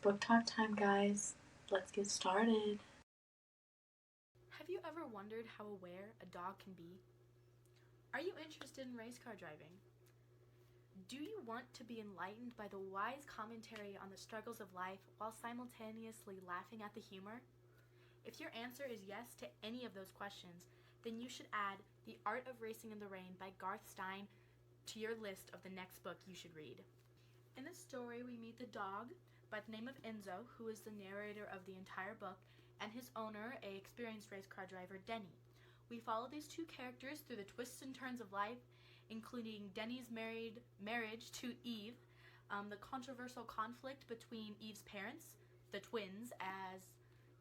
Book talk time, guys. Let's get started. Have you ever wondered how aware a dog can be? Are you interested in race car driving? Do you want to be enlightened by the wise commentary on the struggles of life while simultaneously laughing at the humor? If your answer is yes to any of those questions, then you should add The Art of Racing in the Rain by Garth Stein to your list of the next book you should read. In this story, we meet the dog by the name of Enzo, who is the narrator of the entire book, and his owner, a experienced race car driver, Denny. We follow these two characters through the twists and turns of life, including Denny's marriage to Eve, the controversial conflict between Eve's parents, the twins, as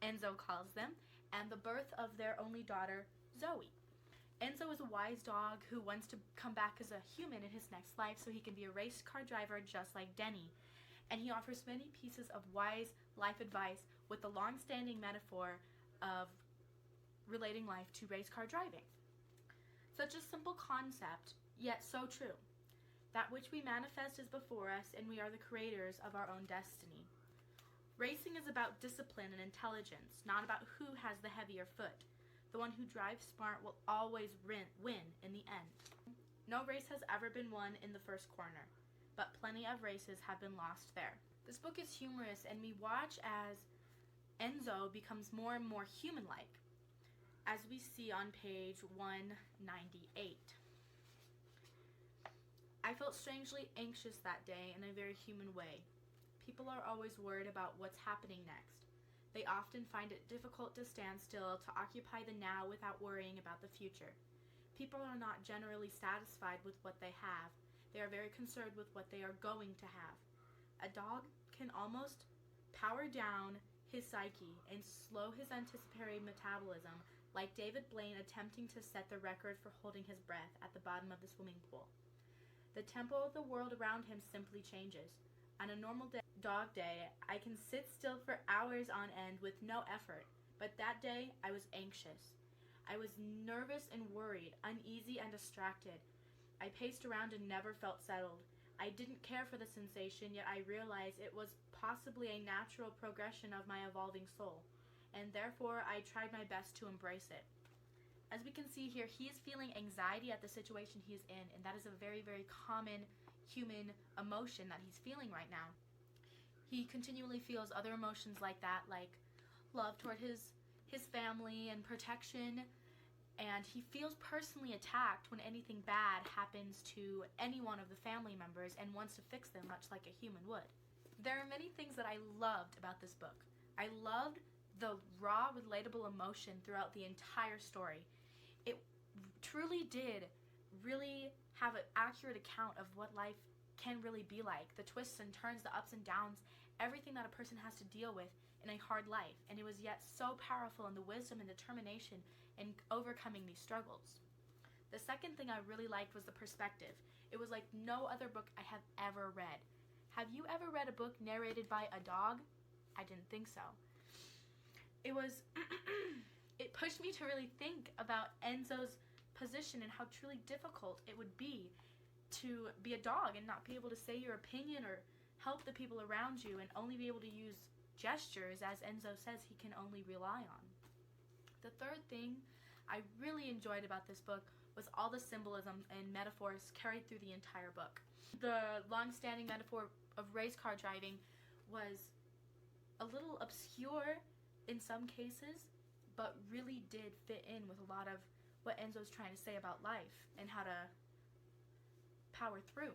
Enzo calls them, and the birth of their only daughter, Zoe. Enzo is a wise dog who wants to come back as a human in his next life so he can be a race car driver just like Denny. And he offers many pieces of wise life advice with the long-standing metaphor of relating life to race car driving. Such a simple concept, yet so true. That which we manifest is before us, and we are the creators of our own destiny. Racing is about discipline and intelligence, not about who has the heavier foot. The one who drives smart will always win in the end. No race has ever been won in the first corner, but plenty of races have been lost there. This book is humorous, and we watch as Enzo becomes more and more human-like, as we see on page 198. I felt strangely anxious that day in a very human way. People are always worried about what's happening next. They often find it difficult to stand still, to occupy the now without worrying about the future. People are not generally satisfied with what they have. They are very concerned with what they are going to have. A dog can almost power down his psyche and slow his anticipatory metabolism, like David Blaine attempting to set the record for holding his breath at the bottom of the swimming pool. The tempo of the world around him simply changes. On a normal dog day, I can sit still for hours on end with no effort, but that day I was anxious. I was nervous and worried, uneasy and distracted. I paced around and never felt settled. I didn't care for the sensation, yet I realized it was possibly a natural progression of my evolving soul, and therefore I tried my best to embrace it. As we can see here, he is feeling anxiety at the situation he is in, and that is a very, very common human emotion that he's feeling right now. He continually feels other emotions like that, like love toward his family and protection, and he feels personally attacked when anything bad happens to any one of the family members and wants to fix them much like a human would. There are many things that I loved about this book. I loved the raw, relatable emotion throughout the entire story. It truly did really have an accurate account of what life can really be like, the twists and turns, the ups and downs, everything that a person has to deal with in a hard life, and it was yet so powerful in the wisdom and determination in overcoming these struggles. The second thing I really liked was the perspective. It was like no other book I have ever read. Have you ever read a book narrated by a dog? I didn't think so. It was it pushed me to really think about Enzo's position and how truly difficult it would be to be a dog and not be able to say your opinion or help the people around you and only be able to use gestures, as Enzo says he can only rely on. The third thing I really enjoyed about this book was all the symbolism and metaphors carried through the entire book. The long-standing metaphor of race car driving was a little obscure in some cases, but really did fit in with a lot of what Enzo's trying to say about life and how to power through.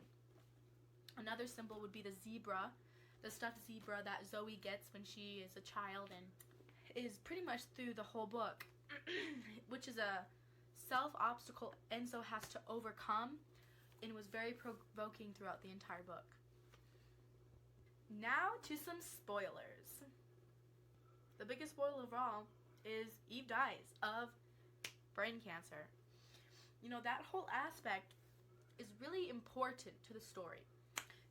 Another symbol would be the zebra, the stuffed zebra that Zoe gets when she is a child and is pretty much through the whole book, which is a self-obstacle Enzo has to overcome and was very provoking throughout the entire book. Now to some spoilers. The biggest spoiler of all is Eve dies of brain cancer. You know, that whole aspect is really important to the story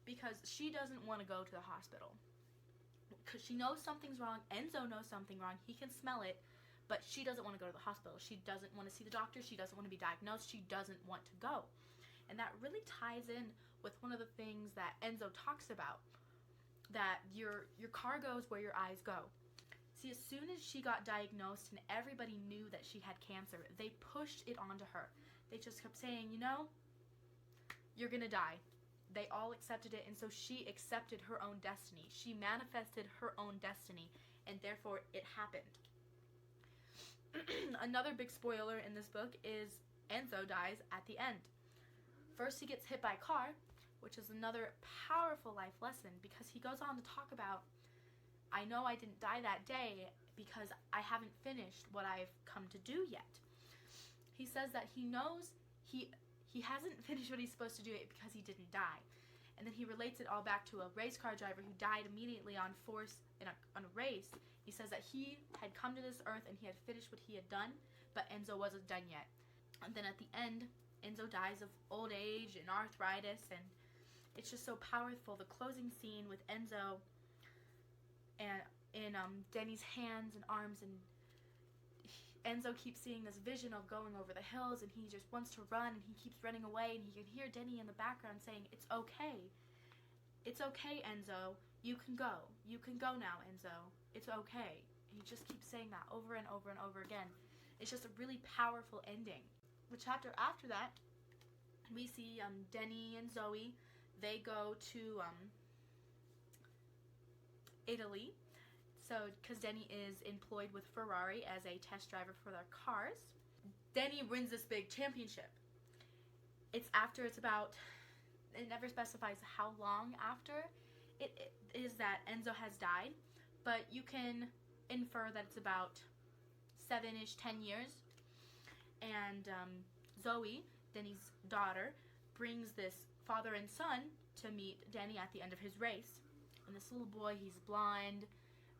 because she doesn't want to go to the hospital. Because she knows something's wrong. Enzo knows something wrong. He can smell it, but she doesn't want to go to the hospital. She doesn't want to see the doctor. She doesn't want to be diagnosed. She doesn't want to go. And that really ties in with one of the things that Enzo talks about that your car goes where your eyes go. See, as soon as she got diagnosed and everybody knew that she had cancer, they pushed it onto her. They just kept saying, you know, you're gonna die. They all accepted it, and so she accepted her own destiny. She manifested her own destiny, and therefore it happened. Another big spoiler in this book is Enzo dies at the end. First, he gets hit by a car, which is another powerful life lesson, because he goes on to talk about, I know I didn't die that day because I haven't finished what I've come to do yet. He says that he knows he hasn't finished what he's supposed to do it because he didn't die. And then he relates it all back to a race car driver who died immediately on a race. He says that he had come to this earth and he had finished what he had done, but Enzo wasn't done yet. And then at the end, Enzo dies of old age and arthritis, and it's just so powerful. The closing scene with Enzo and in Denny's hands and arms, and Enzo keeps seeing this vision of going over the hills, and he just wants to run, and he keeps running away, and he can hear Denny in the background saying, it's okay. It's okay, Enzo. You can go. You can go now, Enzo. It's okay. And he just keeps saying that over and over and over again. It's just a really powerful ending. The chapter after that, we see Denny and Zoe. They go to Italy. So, because Denny is employed with Ferrari as a test driver for their cars. Denny wins this big championship. It's about, it never specifies how long after it is that Enzo has died, but you can infer that it's about 7-ish, 10 years. And Zoe, Denny's daughter, brings this father and son to meet Denny at the end of his race. And this little boy, he's blonde,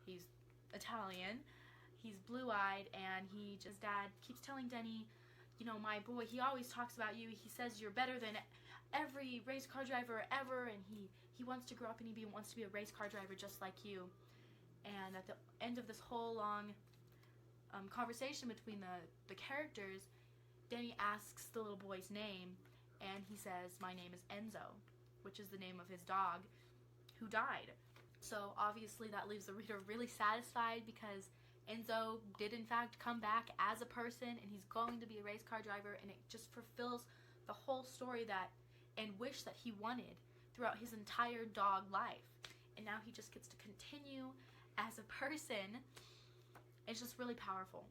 he's Italian, he's blue-eyed, and dad keeps telling Denny, you know, my boy, he always talks about you. He says you're better than every race car driver ever, and he wants to grow up and he wants to be a race car driver just like you. And at the end of this whole long conversation between the characters, Denny asks the little boy's name, and he says, my name is Enzo, which is the name of his dog who died. So obviously that leaves the reader really satisfied, because Enzo did in fact come back as a person, and he's going to be a race car driver, and it just fulfills the whole story and wish that he wanted throughout his entire dog life. And now he just gets to continue as a person. It's just really powerful.